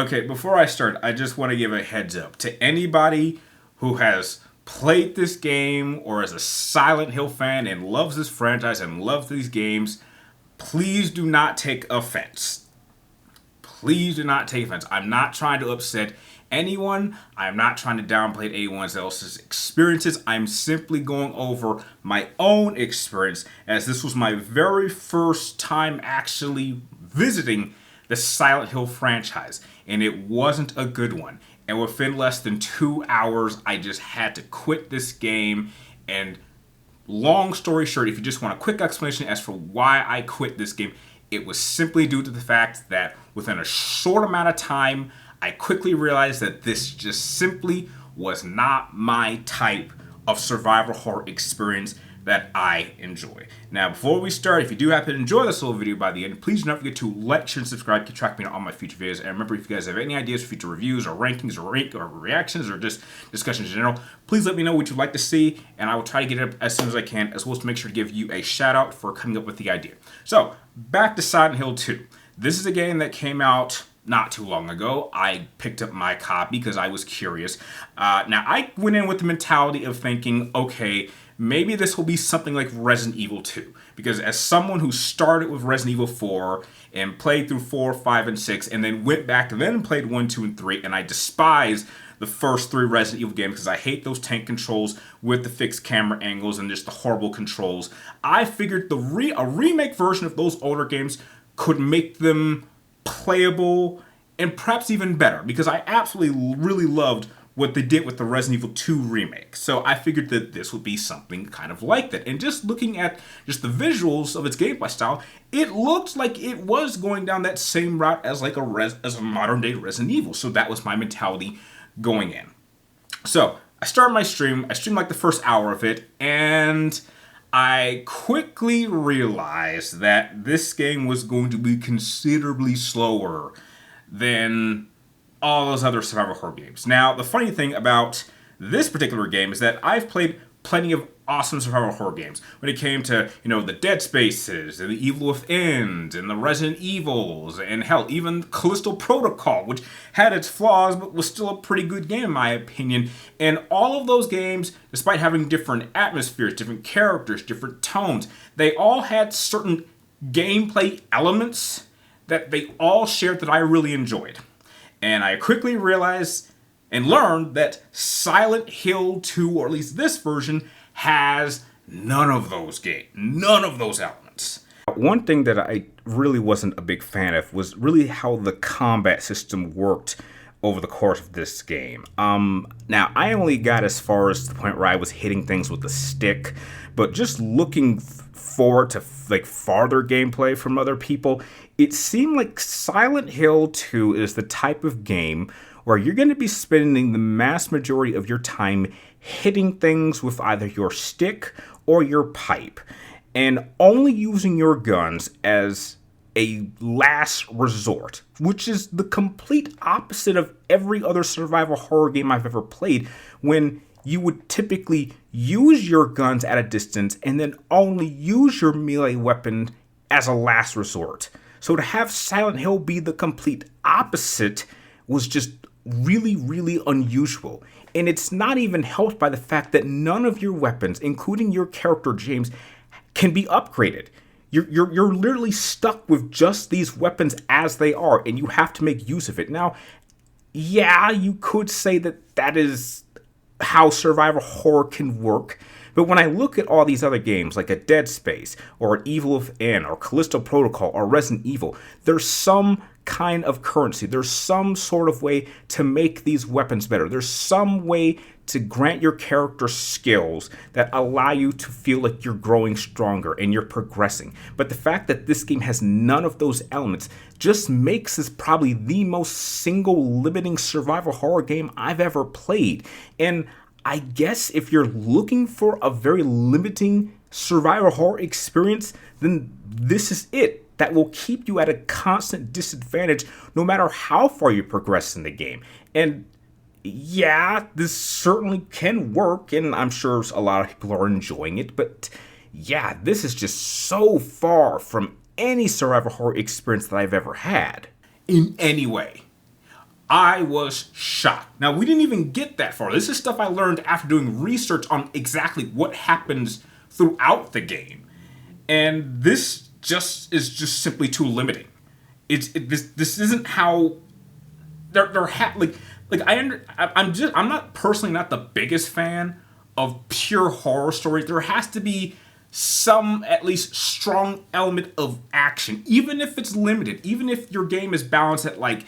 Okay, before I start, I just want to give a heads up to anybody who has played this game or is a Silent Hill fan and loves this franchise and loves these games. Please do not take offense. Please do not take offense. I'm not trying to upset anyone. I'm not trying to downplay anyone else's experiences. I'm simply going over my own experience, as this was my very first time actually visiting the Silent Hill franchise, and it wasn't a good one. And within less than 2 hours, I just had to quit this game. And long story short, if you just want a quick explanation as for why I quit this game, it was simply due to the fact that within a short amount of time, I quickly realized that this just simply was not my type of survival horror experience that I enjoy. Now, before we start, if you do happen to enjoy this little video by the end, please do not forget to like, share, and subscribe. Keep track of me on all my future videos. And remember, if you guys have any ideas for future reviews or rankings or reactions or just discussions in general, please let me know what you'd like to see, and I will try to get it up as soon as I can, as well as to make sure to give you a shout out for coming up with the idea. So, back to Silent Hill 2. This is a game that came out not too long ago. I picked up my copy because I was curious. Now, I went in with the mentality of thinking, okay, maybe this will be something like Resident Evil 2. Because as someone who started with Resident Evil 4 and played through 4, 5, and 6, and then went back and then played 1, 2, and 3, and I despise the first 3 Resident Evil games because I hate those tank controls with the fixed camera angles and just the horrible controls, I figured a remake version of those older games could make them playable and perhaps even better, because I absolutely really loved what they did with the Resident Evil 2 remake. So I figured that this would be something kind of like that. And just looking at just the visuals of its gameplay style, it looked like it was going down that same route as like as a modern day Resident Evil. So that was my mentality going in. So I started my stream. I streamed like the first hour of it, and I quickly realized that this game was going to be considerably slower than all those other survival horror games. Now, the funny thing about this particular game is that I've played plenty of awesome survival horror games. When it came to, the Dead Spaces, and the Evil Within, and the Resident Evils, and hell, even Callisto Protocol, which had its flaws, but was still a pretty good game in my opinion. And all of those games, despite having different atmospheres, different characters, different tones, they all had certain gameplay elements that they all shared that I really enjoyed. And I quickly realized and learned that Silent Hill 2, or at least this version, has none of those elements. One thing that I really wasn't a big fan of was really how the combat system worked over the course of this game. Now, I only got as far as the point where I was hitting things with a stick, but just looking forward to farther gameplay from other people, it seemed like Silent Hill 2 is the type of game where you're going to be spending the mass majority of your time hitting things with either your stick or your pipe, and only using your guns as a last resort, which is the complete opposite of every other survival horror game I've ever played, when you would typically use your guns at a distance and then only use your melee weapon as a last resort. So to have Silent Hill be the complete opposite was just really, really unusual. And it's not even helped by the fact that none of your weapons, including your character James, can be upgraded. You're literally stuck with just these weapons as they are, and you have to make use of it. Now, yeah, you could say that is how survival horror can work, but when I look at all these other games, like a Dead Space, or an Evil Within, or Callisto Protocol, or Resident Evil, there's some kind of currency. There's some sort of way to make these weapons better. There's some way to grant your character skills that allow you to feel like you're growing stronger and you're progressing. But the fact that this game has none of those elements just makes this probably the most single limiting survival horror game I've ever played. And I guess if you're looking for a very limiting survival horror experience, then this is it. That will keep you at a constant disadvantage no matter how far you progress in the game. And yeah, this certainly can work, and I'm sure a lot of people are enjoying it, but yeah, this is just so far from any survival horror experience that I've ever had. In any way. I was shocked. Now, we didn't even get that far. This is stuff I learned after doing research on exactly what happens throughout the game. And this is just simply too limiting. This isn't how I'm not personally not the biggest fan of pure horror stories. There has to be some at least strong element of action, even if it's limited, even if your game is balanced at like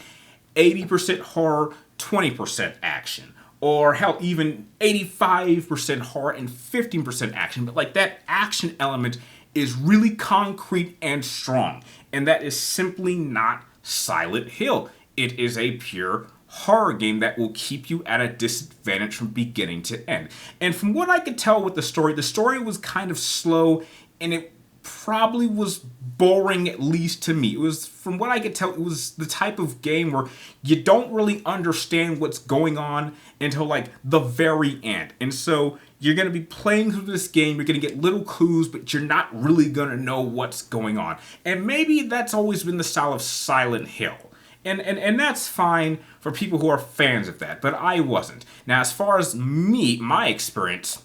80% horror, 20% action, or hell, even 85% horror and 15% action. But like that action element is really concrete and strong, and that is simply not Silent Hill. It is a pure horror game that will keep you at a disadvantage from beginning to end. And from what I could tell with the story was kind of slow, and it probably was boring, at least to me. It was, from what I could tell, it was the type of game where you don't really understand what's going on until like the very end. And so you're going to be playing through this game, you're going to get little clues, but you're not really going to know what's going on. And maybe that's always been the style of Silent Hill. And that's fine for people who are fans of that, but I wasn't. Now, as far as my experience,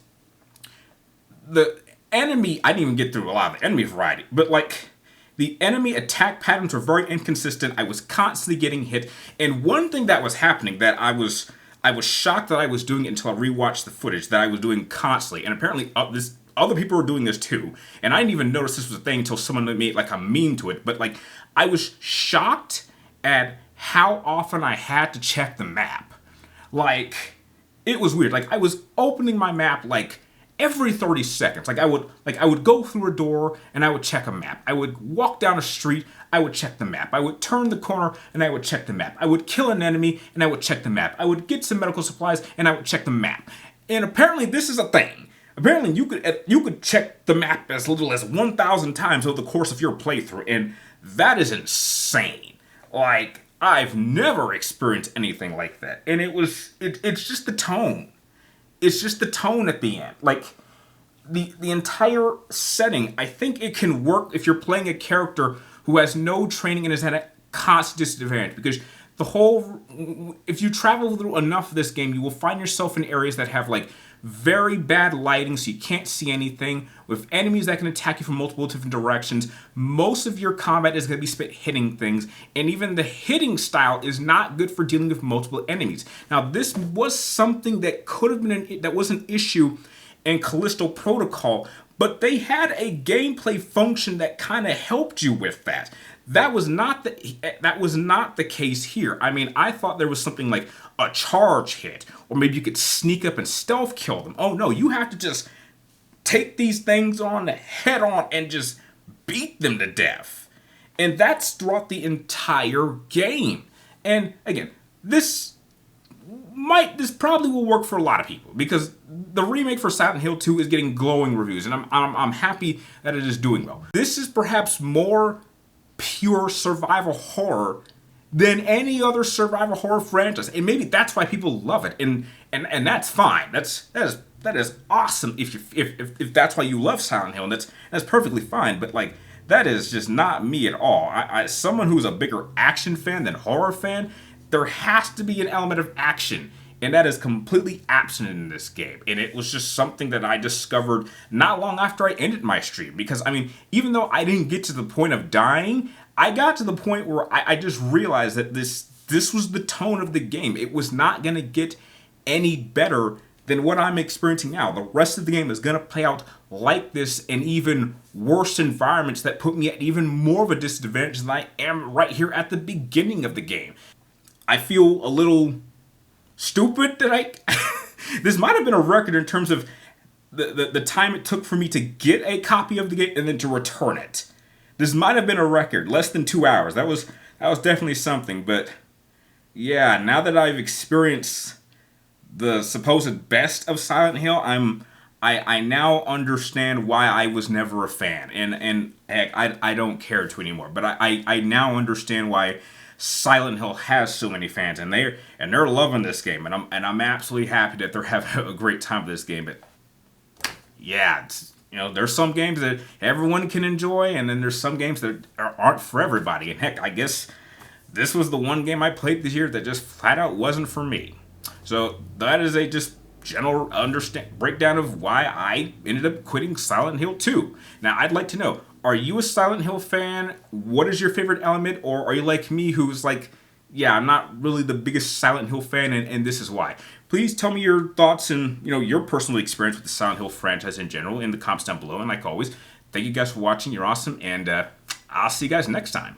the enemy, I didn't even get through a lot of the enemy variety, but like, the enemy attack patterns were very inconsistent. I was constantly getting hit, and one thing that was happening that I was shocked that I was doing it until I rewatched the footage, that I was doing constantly, and apparently other people were doing this too, and I didn't even notice this was a thing until someone made like a meme to it, but like, I was shocked at how often I had to check the map. Like, it was weird. Like, I was opening my map like every 30 seconds. I would go through a door and I would check a map. I would walk down a street, I would check the map. I would turn the corner and I would check the map. I would kill an enemy and I would check the map. I would get some medical supplies and I would check the map. And apparently this is a thing. Apparently you could check the map as little as 1,000 times over the course of your playthrough, and that is insane. Like, I've never experienced anything like that. And it's just the tone. It's just the tone at the end. Like, the entire setting, I think it can work if you're playing a character who has no training and is at a constant disadvantage. Because if you travel through enough of this game, you will find yourself in areas that have, like, very bad lighting, so you can't see anything, with enemies that can attack you from multiple different directions. Most of your combat is going to be spent hitting things, and even the hitting style is not good for dealing with multiple enemies. Now, this was something that could have been that was an issue in Callisto Protocol, but they had a gameplay function that kind of helped you with that. That was not the case here. I mean, I thought there was something like a charge hit, or maybe you could sneak up and stealth kill them. Oh no, you have to just take these things on head on and just beat them to death. And that's throughout the entire game. And again, this probably will work for a lot of people, because the remake for Silent Hill 2 is getting glowing reviews, and I'm happy that it is doing well. This is perhaps more pure survival horror than any other survival horror franchise, and maybe that's why people love it, and that's fine. That is awesome if that's why you love Silent Hill, and that's perfectly fine. But like, that is just not me at all. I someone who's a bigger action fan than horror fan, there has to be an element of action, and that is completely absent in this game. And it was just something that I discovered not long after I ended my stream. Because, I mean, even though I didn't get to the point of dying, I got to the point where I just realized that this was the tone of the game. It was not going to get any better than what I'm experiencing now. The rest of the game is going to play out like this in even worse environments that put me at even more of a disadvantage than I am right here at the beginning of the game. I feel a little stupid that this might have been a record in terms of the time it took for me to get a copy of the game and then to return it. This might have been a record, less than 2 hours. That was definitely something. But yeah, now that I've experienced the supposed best of Silent Hill, I now understand why I was never a fan, and heck, I don't care to anymore. But I now understand why Silent Hill has so many fans, and they're loving this game, and I'm absolutely happy that they're having a great time with this game. But yeah, there's some games that everyone can enjoy, and then there's some games that aren't for everybody. And heck, I guess this was the one game I played this year that just flat out wasn't for me. So that is a just general breakdown of why I ended up quitting Silent Hill 2. Now, I'd like to know, are you a Silent Hill fan? What is your favorite element? Or are you like me, who's like, yeah, I'm not really the biggest Silent Hill fan, and this is why. Please tell me your thoughts and your personal experience with the Silent Hill franchise in general in the comments down below. And like always, thank you guys for watching. You're awesome, and I'll see you guys next time.